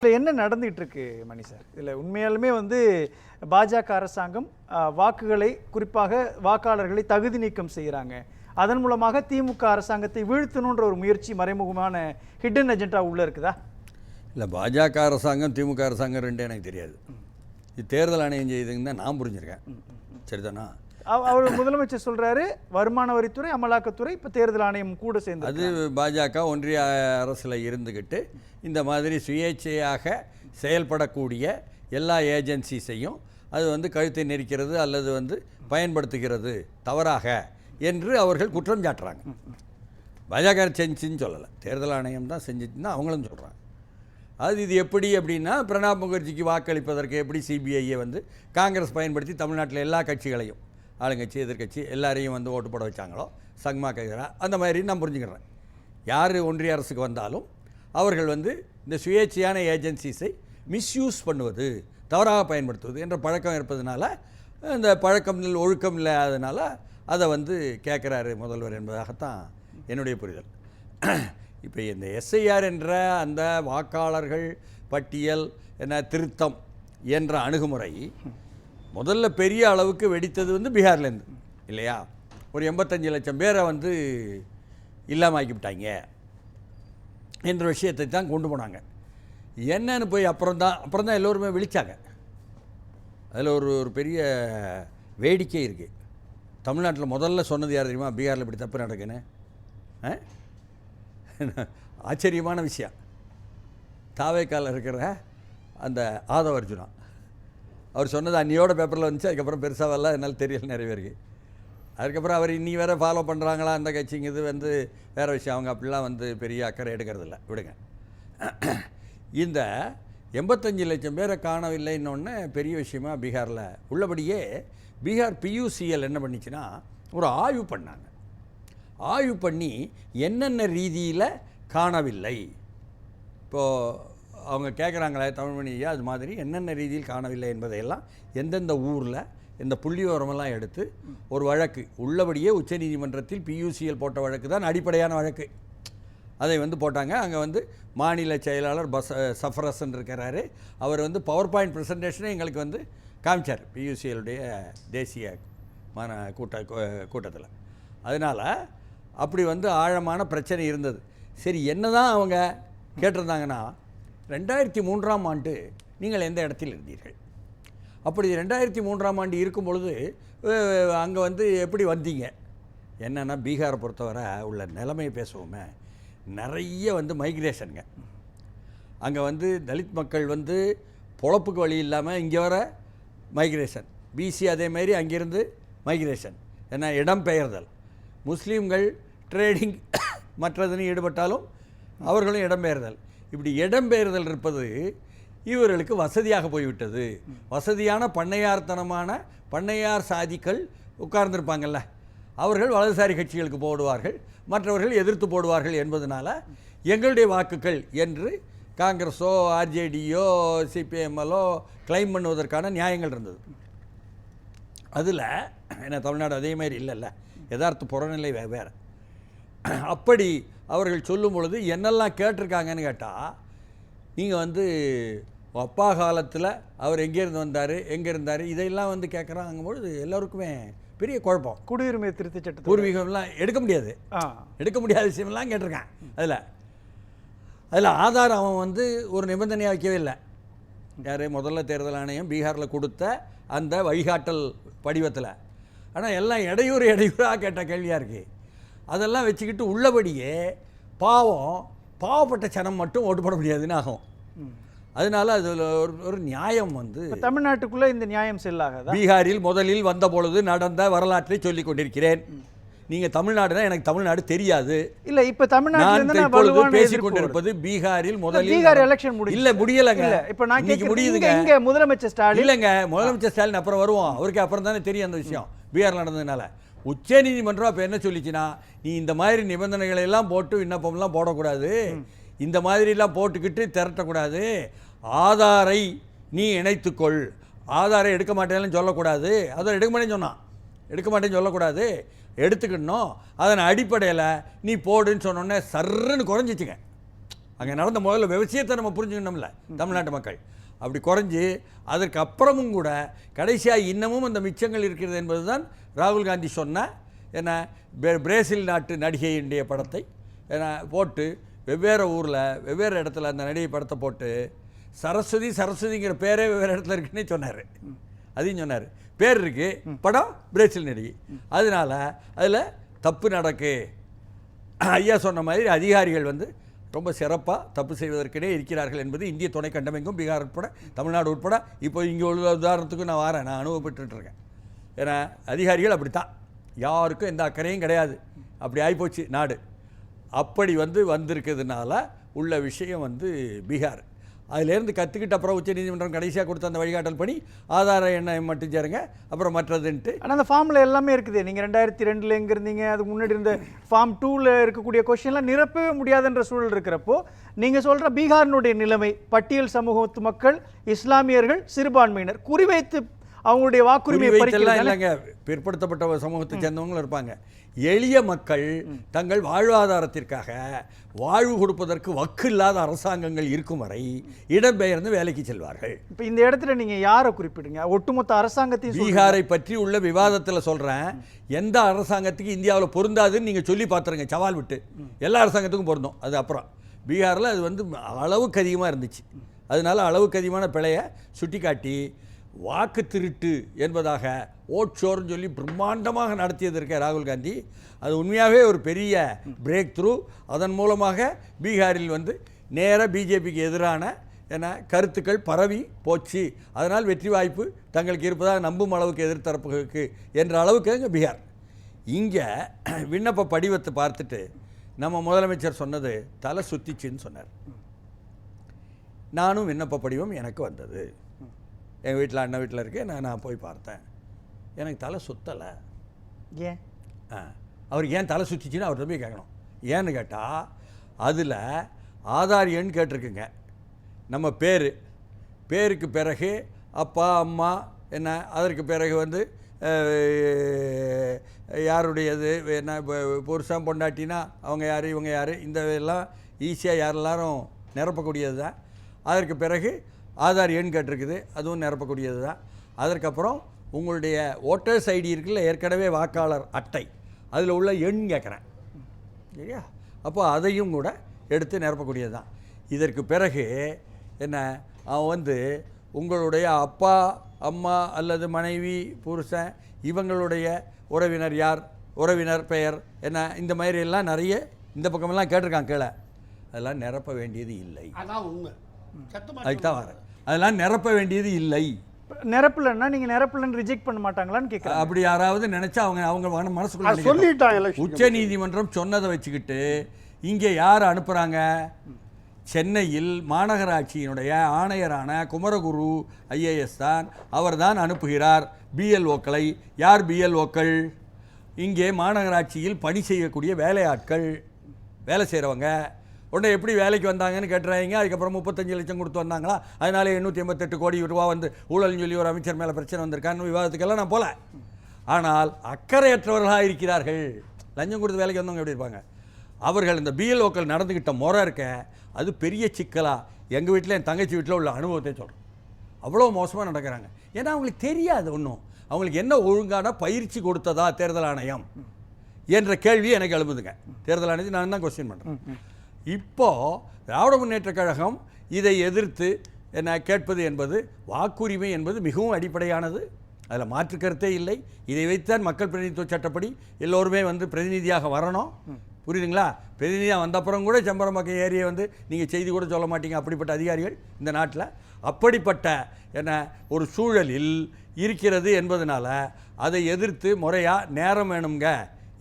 இதில் என்ன நடந்துகிட்டு இருக்கு மணி சார்? இதில் உண்மையாலுமே பாஜக அரசாங்கம் வாக்குகளை, குறிப்பாக வாக்காளர்களை தகுதி நீக்கம் செய்கிறாங்க. அதன் மூலமாக திமுக அரசாங்கத்தை வீழ்த்தணுன்ற ஒரு முயற்சி, மறைமுகமான ஹிடன் அஜெண்டா உள்ள இருக்குதா? இல்லை, பாஜக அரசாங்கம் திமுக அரசாங்கம் ரெண்டு எனக்கு தெரியாது. இது தேர்தல் ஆணையம் செய்யுதுன்னு தான் நான் புரிஞ்சிருக்கேன். சரிதானா? அவர் முதலமைச்சர் சொல்றாரு, வருமான வரித்துறை, அமலாக்கத்துறை, இப்போ தேர்தல் ஆணையம் கூட சேர்ந்து. அது பாஜக ஒன்றிய அரசில் இருந்துக்கிட்டு இந்த மாதிரி சுயேட்சையாக செயல்படக்கூடிய எல்லா ஏஜென்சிஸையும் அது கழுத்தை நெரிக்கிறது அல்லது பயன்படுத்துகிறது தவறாக என்று அவர்கள் குற்றம் சாட்டுறாங்க. பாஜக செஞ்சுன்னு சொல்லலை, தேர்தல் ஆணையம் தான் செஞ்சுச்சுன்னு அவங்களும் சொல்கிறாங்க. இது எப்படி அப்படின்னா, பிரணாப் முகர்ஜிக்கு வாக்களிப்பதற்கு எப்படி சிபிஐயை காங்கிரஸ் பயன்படுத்தி தமிழ்நாட்டில் எல்லா கட்சிகளையும், ஆளுங்கட்சி எதிர்கட்சி எல்லாரையும் ஓட்டு போட வச்சாங்களோ, சங்மா கைதரா அந்த மாதிரி நான் புரிஞ்சுக்கிறேன். யார் ஒன்றிய அரசுக்கு வந்தாலும் அவர்கள் இந்த சுயேட்சையான ஏஜென்சிஸை மிஸ்யூஸ் பண்ணுவது, தவறாக பயன்படுத்துவது என்ற பழக்கம் இருப்பதனால, இந்த பழக்கம் ஒழுக்கம் இல்லாததுனால அதை கேட்குறாரு முதல்வர் என்பதாகத்தான் என்னுடைய புரிதல். இப்போ இந்த எஸ்ஐஆர் என்ற அந்த வாக்காளர்கள் பட்டியல் திருத்தம் என்ற அணுகுமுறை முதல்ல பெரிய அளவுக்கு வெடித்தது பீகார்லேருந்து இல்லையா? ஒரு 85 லட்சம் பேரை இல்லாமல் ஆக்கிவிட்டாங்க என்ற விஷயத்தை தான் கொண்டு போனாங்க. என்னன்னு போய் அப்புறம் தான் எல்லோருமே விழித்தாங்க. அதில் ஒரு பெரிய வேடிக்கை இருக்குது. தமிழ்நாட்டில் முதல்ல சொன்னது யார் தெரியுமா? பீகாரில் இப்படி தப்பு நடக்குன்னு. ஆச்சரியமான விஷயம். தாவேக்கால இருக்கிற அந்த ஆதவ அர்ஜுனா அவர் சொன்னது அன்னியோட பேப்பரில் வந்துச்சு. அதுக்கப்புறம் பெருசாக வரல, என்னால் தெரியல நிறைய பேருக்கு. அதுக்கப்புறம் அவர் இன்னி வேறு ஃபாலோ பண்ணுறாங்களா அந்த கட்சிங்கிறது வேறு விஷயம். அவங்க அப்படிலாம் பெரிய அக்கறை எடுக்கிறதில்ல, விடுங்க. இந்த 85 லட்சம் பேரை காணவில்லைன்னொன்னே பெரிய விஷயமா பீகாரில் உள்ளபடியே பீகார் பியூசிஎல் என்ன பண்ணிச்சுன்னா, ஒரு ஆய்வு பண்ணாங்க. ஆய்வு பண்ணி என்னென்ன ரீதியில் காணவில்லை, இப்போது அவங்க கேட்குறாங்களே தமிழ்மணியா, அது மாதிரி என்னென்ன ரீதியில் காணவில்லை என்பதையெல்லாம் எந்தெந்த ஊரில் இந்த புள்ளி விவரமெல்லாம் எடுத்து ஒரு வழக்கு உள்ளபடியே உச்சநீதிமன்றத்தில் பியூசிஎல் போட்ட வழக்கு தான் அடிப்படையான வழக்கு. அதை போட்டாங்க. அங்கே மாநில செயலாளர் சஃபரசன் இருக்கிறாரு. அவர் பவர் பாயிண்ட் ப்ரெசன்டேஷனை எங்களுக்கு காமிச்சார் பியூசிஎலுடைய தேசிய கூட்டத்தில். அதனால் அப்படி ஆழமான பிரச்சனை இருந்தது. சரி, என்ன தான் அவங்க கேட்டிருந்தாங்கன்னா, 2003ஆம் ஆண்டு நீங்கள் எந்த இடத்தில் இருந்தீர்கள்? அப்படி 2003ஆம் ஆண்டு இருக்கும் பொழுது அங்கே எப்படி வந்தீங்க? என்னென்னா, பீகாரை பொறுத்தவரை உள்ள நிலைமையை பேசுவோமே, நிறைய மைக்ரேஷனுங்க. அங்கே தலித் மக்கள் பொழப்புக்கு வழி இல்லாமல் இங்கே வர மைக்ரேஷன், பிசி அதேமாரி அங்கேருந்து மைக்ரேஷன், என்ன இடம்பெயர்தல், முஸ்லீம்கள் ட்ரேடிங் மற்றதுன்னு ஈடுபட்டாலும் அவர்களும் இடம்பெயர்தல். இப்படி இடம்பெயர்தல் இருப்பது இவர்களுக்கு வசதியாக போய்விட்டது. வசதியான பண்ணையார்த்தனமான பண்ணையார் சாதிகள் உட்கார்ந்துருப்பாங்கள்ல, அவர்கள் வலதுசாரி கட்சிகளுக்கு போடுவார்கள், மற்றவர்கள் எதிர்த்து போடுவார்கள் என்பதனால எங்களுடைய வாக்குகள் என்று காங்கிரஸோ ஆர்ஜேடியோ சிபிஎம்எல்லோ கிளைம் பண்ணுவதற்கான நியாயங்கள் இருந்தது. அதில் என்ன தமிழ்நாடு அதே மாதிரி இல்லைல்ல, யதார்த்த புறநிலை வேறு. அப்படி அவர்கள் சொல்லும் பொழுது என்னெல்லாம் கேட்டிருக்காங்கன்னு கேட்டால், நீங்கள் அப்பா காலத்தில் அவர் எங்கேருந்து வந்தார், எங்கே இருந்தார், இதையெல்லாம் கேட்குறாங்கும்பொழுது எல்லோருக்குமே பெரிய குழப்பம். குடியுரிமை திருத்த சட்டம், பூர்வீகம்லாம் எடுக்க முடியாத விஷயம்லாம் கேட்டிருக்கான். அதில் ஆதாரம் அவன் ஒரு நிபந்தனையாக வைக்கவே இல்லை. யார்? முதல்ல தேர்தல் ஆணையம் பீகாரில் கொடுத்த அந்த வழிகாட்டல் படிவத்தில். ஆனால் எல்லாம் இடையூறாக கேட்ட கேள்வியாக இருக்குது. அதெல்லாம் வச்சுக்கிட்டு உள்ளபடியே பாவப்பட்ட சனம் மட்டும் ஓட்டு போட முடியாதுன்னு ஆகும். அதனால அதில் ஒரு நியாயம் தமிழ்நாட்டுக்குள்ளே இந்த நியாயம் செல்லாக பீகாரில் முதலில் வந்த பொழுது நடந்த வரலாற்றை சொல்லிக் கொண்டிருக்கிறேன். நீங்கள் தமிழ்நாடுனா எனக்கு தமிழ்நாடு தெரியாது. இல்லை, இப்போ தமிழ்நாட்டில் பேசிக் கொண்டிருப்பது பீகாரில் முதலில் பீகார் எலெக்ஷன் இல்லை, முடியலைங்க. இப்போ நான் முடியுதுங்க. இங்கே முதலமைச்சர் ஸ்டாலின் இல்லைங்க, முதலமைச்சர் ஸ்டாலின் அப்புறம் வருவோம். அவருக்கு அப்புறம் தானே தெரியும் அந்த விஷயம் பீகார் நடந்ததுனால. உச்சநீதிமன்றம் அப்போ என்ன சொல்லிச்சுன்னா, நீ இந்த மாதிரி நிபந்தனைகளை எல்லாம் போட்டு விண்ணப்பம்லாம் போடக்கூடாது, இந்த மாதிரிலாம் போட்டுக்கிட்டு திரட்டக்கூடாது, ஆதாரை நீ இணைத்துக்கொள், ஆதாரை எடுக்க மாட்டேன்னு சொல்லக்கூடாது. அதை எடுக்க மாட்டேன்னு சொல்லக்கூடாது, எடுத்துக்கணும். அதன் அடிப்படையில் நீ போடுன்னு சொன்னோன்னே சர்ன்னு குறைஞ்சிச்சுங்க. அங்கே நடந்த முதல்ல விஷயத்தை நம்ம புரிஞ்சுக்கணும்ல தமிழ்நாட்டு மக்கள். அப்படி குறைஞ்சி அதற்கு அப்புறமும் கூட கடைசியாக இன்னமும் அந்த மிச்சங்கள் இருக்கிறது என்பது தான் ராகுல் காந்தி சொன்ன என்ன பிரேசில் நாட்டு நடிகையினுடைய படத்தை போட்டு வெவ்வேறு ஊரில் வெவ்வேறு இடத்துல அந்த நடிகை படத்தை போட்டு சரஸ்வதிங்கிற பேரே வெவ்வேறு இடத்துல இருக்குன்னே சொன்னார். அதையும் சொன்னார். பேர் இருக்குது, படம் பிரேசில் நடிகை. அதனால் அதில் தப்பு நடக்கு. ஐயா சொன்ன மாதிரி அதிகாரிகள் வந்து ரொம்ப சிறப்பாக தப்பு செய்வதற்கே இருக்கிறார்கள் என்பது இந்திய துணை கண்டமெங்கும் பீகார் உட்பட தமிழ்நாடு உட்பட இப்போ இங்கே உள்ள உதாரணத்துக்கு நான் வரேன், நான் அனுபவப்பட்டுருக்கேன். ஏன்னா அதிகாரிகள் அப்படித்தான், யாருக்கும் எந்த அக்கறையும் கிடையாது. அப்படி ஆகிப்போச்சு நாடு. அப்படி வந்திருக்கிறதுனால உள்ள விஷயம் பீகார். அதிலேருந்து கற்றுக்கிட்ட அப்புறம் உச்சநீதிமன்றம் கடைசியாக கொடுத்த அந்த வழிகாட்டல் படி ஆதார எண்ணை மட்டும் சேருங்க, அப்புறம் மற்றதுன்ட்டு. ஆனால் அந்த ஃபார்மில் எல்லாமே இருக்குது. நீங்கள் 2002 எங்கே இருந்தீங்க, அதுக்கு முன்னாடி இருந்த ஃபார்ம் 2ல் இருக்கக்கூடிய கொஸ்டின்லாம் நிரப்பவே முடியாதுன்ற சூழல் இருக்கிறப்போ நீங்கள் சொல்கிற பீகாரினுடைய நிலைமை, பட்டியல் சமூகத்து மக்கள், இஸ்லாமியர்கள், சிறுபான்மையினர் குறிவைத்து அவங்களுடைய வாக்குரிமையை பறிக்கலாம் இல்லைங்க. பிற்படுத்தப்பட்ட சமூகத்தை சேர்ந்தவங்களும் இருப்பாங்க. எளிய மக்கள் தங்கள் வாழ்வாதாரத்திற்காக வாழ்வு கொடுப்பதற்கு வக்கு இல்லாத அரசாங்கங்கள் இருக்கும் வரை இடம்பெயர்ந்து வேலைக்கு செல்வார்கள். இப்போ இந்த இடத்துல நீங்கள் யாரை குறிப்பிடுங்க? ஒட்டுமொத்த அரசாங்கத்தையும். பீகாரை பற்றி உள்ள விவாதத்தில் சொல்கிறேன். எந்த அரசாங்கத்துக்கு இந்தியாவில் பொருந்தாதுன்னு நீங்கள் சொல்லி பார்த்துருங்க, சவால் விட்டு. எல்லா அரசாங்கத்துக்கும் பொருந்தும். அது அப்புறம் பீகாரில் அது அளவுக்கு அதிகமாக இருந்துச்சு. அதனால அளவுக்கு அதிகமான பிழையை சுட்டி காட்டி வாக்கு திருட்டு என்பதாக ஓட்ஷோர்னு சொல்லி பிரம்மாண்டமாக நடத்தியது இருக்க ராகுல் காந்தி. அது உண்மையாகவே ஒரு பெரிய பிரேக் த்ரூ. அதன் மூலமாக பீகாரில் நேர பிஜேபிக்கு எதிரான கருத்துக்கள் பரவி போச்சு. அதனால் வெற்றி வாய்ப்பு தங்களுக்கு இருப்பதாக நம்பும் அளவுக்கு எதிர்த்தரப்புகளுக்கு என்ற அளவுக்கு இங்கே பீகார். இங்கே விண்ணப்ப படிவத்தை பார்த்துட்டு நம்ம முதலமைச்சர் சொன்னது தலை சுத்திச்சுன்னு சொன்னார். நானும் விண்ணப்ப படிவம் எனக்கு வந்தது. எங்கள் வீட்டில் அண்ணன் வீட்டில் இருக்கு. நான் போய் பார்த்தேன். எனக்கு தலை சுத்தலை. ஏன்? அவருக்கு ஏன் தலை சுற்றிச்சின்னு அவர் போய் கேட்கணும். ஏன்னு கேட்டால் அதில் ஆதார் எண் கேட்டிருக்குங்க. நம்ம பேருக்கு பிறகு அப்பா அம்மா அதற்கு பிறகு யாருடையது புருஷன் பொண்டாட்டினா அவங்க யார் இவங்க யார், இந்த எல்லாம் ஈஸியாக யாரெல்லாரும் நிரப்பக்கூடியது தான். அதற்கு பிறகு ஆதார் எண் கேட்டிருக்குது, அதுவும் நிரப்பக்கூடியது தான். அதற்கப்புறம் உங்களுடைய ஓட்டர்ஸ் ஐடி இருக்குல்ல, ஏற்கனவே வாக்காளர் அட்டை, அதில் உள்ள எண் கேட்குறேன் சரியா. அப்போ அதையும் கூட எடுத்து நிரப்பக்கூடியது தான். இதற்கு பிறகு அவன் உங்களுடைய அப்பா அம்மா அல்லது மனைவி புருஷன் இவங்களுடைய உறவினர் யார், உறவினர் பெயர் இந்த மாதிரி எல்லாம் நிறைய இந்த பக்கமெல்லாம் கேட்டிருக்கான் கீழே. அதெல்லாம் நிரப்ப வேண்டியது இல்லை. அதுக்கு தான் வரேன். அதெல்லாம் நிரப்ப வேண்டியது இல்லை. நிரப்பலன்னா நீங்கள் நிரப்பலன்னு ரிஜெக்ட் பண்ண மாட்டாங்களான்னு கேட்குறேன். அப்படி யாராவது நினைச்சா அவங்க மனசுக்குள்ள சொல்லிட்டாங்க. உச்ச நீதிமன்றம் சொன்னதை வச்சுக்கிட்டு இங்கே யார் அனுப்புகிறாங்க? சென்னையில் மாநகராட்சியினுடைய ஆணையரான குமரகுரு ஐஏஎஸ் தான். அவர் தான் அனுப்புகிறார் பிஎல்ஓக்களை. யார் பிஎல்ஓக்கள்? இங்கே மாநகராட்சியில் பணி செய்யக்கூடிய வேலையாட்கள், வேலை செய்கிறவங்க. உடனே எப்படி வேலைக்கு வந்தாங்கன்னு கேட்டுறாங்க. அதுக்கப்புறம் 35 லட்சம் கொடுத்து வந்தாங்களா, அதனால 888 கோடி ரூபா ஊழல்னு சொல்லி ஒரு அமைச்சர் மேலே பிரச்சனை வந்திருக்கான்னு விவாதத்துக்கெல்லாம் நான் போல. ஆனால் அக்கறையற்றவர்களாக இருக்கிறார்கள். லஞ்சம் கொடுத்து வேலைக்கு வந்தவங்க எப்படி இருப்பாங்க? அவர்கள் இந்த பிஎல்ஓக்கள் நடந்துக்கிட்ட முறை இருக்க அது பெரிய சிக்கலாக. எங்கள் வீட்டில் என் தங்கச்சி வீட்டில் உள்ள அனுபவத்தை சொல்கிறேன். அவ்வளோ மோசமாக நடக்கிறாங்க. ஏன்னா அவங்களுக்கு தெரியாது ஒன்றும். அவங்களுக்கு என்ன ஒழுங்கான பயிற்சி கொடுத்ததா தேர்தல் ஆணையம் என்ற கேள்வி எனக்கு எழுப்புதுங்க. தேர்தல் ஆணையத்தை நான் தான் கொஸ்டின் பண்ணுறேன். இப்போது திராவிட முன்னேற்றக் கழகம் இதை எதிர்த்து கேட்பது என்பது, வாக்குரிமை என்பது மிகவும் அடிப்படையானது. அதில் மாற்று கருத்தே இல்லை. இதை வைத்தான் மக்கள் பிரதிநிதித்துவ சட்டப்படி எல்லோருமே பிரதிநிதியாக வரணும். புரியுதுங்களா? பிரதிநிதியாக வந்த அப்புறம் கூட செம்பரம்பாக்கம் ஏரியை நீங்கள் செய்தி கூட சொல்ல மாட்டீங்க. அப்படிப்பட்ட அதிகாரிகள் இந்த நாட்டில் அப்படிப்பட்ட ஒரு சூழலில் இருக்கிறது என்பதனால அதை எதிர்த்து முறையாக நேரம் வேணுங்க,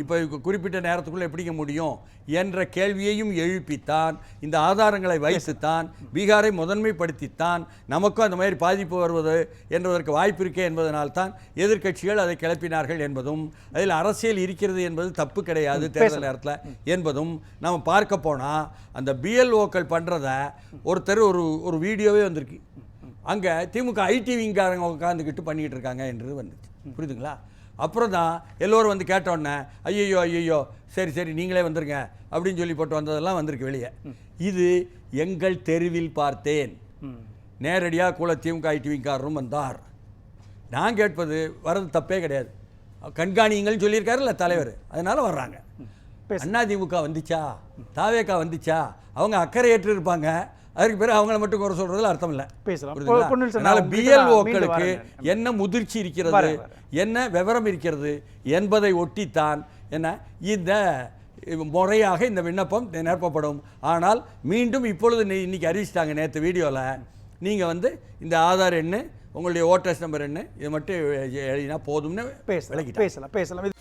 இப்போ குறிப்பிட்ட நேரத்துக்குள்ளே எப்படிங்க முடியும் என்ற கேள்வியையும் எழுப்பித்தான், இந்த ஆதாரங்களை வைத்துத்தான், பீகாரை முதன்மைப்படுத்தித்தான் நமக்கும் அந்த மாதிரி பாதிப்பு வருவது என்பதற்கு வாய்ப்பு இருக்கே என்பதனால்தான் எதிர்க்கட்சிகள் அதை கிளப்பினார்கள் என்பதும், அதில் அரசியல் இருக்கிறது என்பது தப்பு கிடையாது தேர்தல் நேரத்தில் என்பதும் நம்ம பார்க்க போனால், அந்த பிஎல்ஓக்கள் பண்ணுறத ஒருத்தர் ஒரு வீடியோவே வந்திருக்கு. அங்கே திமுக ஐடி விங்காரங்க உட்காந்துக்கிட்டு பண்ணிக்கிட்டு இருக்காங்க என்று வந்துச்சு. புரியுதுங்களா? அப்புறம் தான் எல்லோரும் வந்து கேட்டோன்னே ஐயோ ஐயோ சரி சரி நீங்களே வந்துருங்க அப்படின்னு சொல்லி போட்டு வந்ததெல்லாம் வந்திருக்கு வெளியே. இது எங்கள் தெருவில் பார்த்தேன். நேரடியாக கூட திமுக ஐடிவிக்காரரும் வந்தார். நான் கேட்பது வர்றது தப்பே கிடையாது, கண்காணிங்கள்னு சொல்லியிருக்காருல்ல தலைவர், அதனால வர்றாங்க. அதிமுக வந்துச்சா தாவேக்கா வந்துச்சா அவங்க அக்கறை ஏற்று இருப்பாங்க, அதுக்கு பிறகு அவங்கள மட்டும் குறை சொல்றதுல அர்த்தம் இல்லை. அதனால பிஎல்ஓக்களுக்கு என்ன முதிர்ச்சி இருக்கிறது, என்ன விவரம் இருக்கிறது என்பதை ஒட்டித்தான் என்ன இந்த முறையாக இந்த விண்ணப்பம் நிரப்பப்படும். ஆனால் மீண்டும் இப்பொழுது இன்னைக்கு அறிவிச்சிட்டாங்க நேற்று வீடியோவில், நீங்கள் வந்து இந்த ஆதார் எண்ணு உங்களுடைய ஓட்டர்ஸ் நம்பர் என்ன இது மட்டும் எழுதினா போதும்னு பேசலாம்.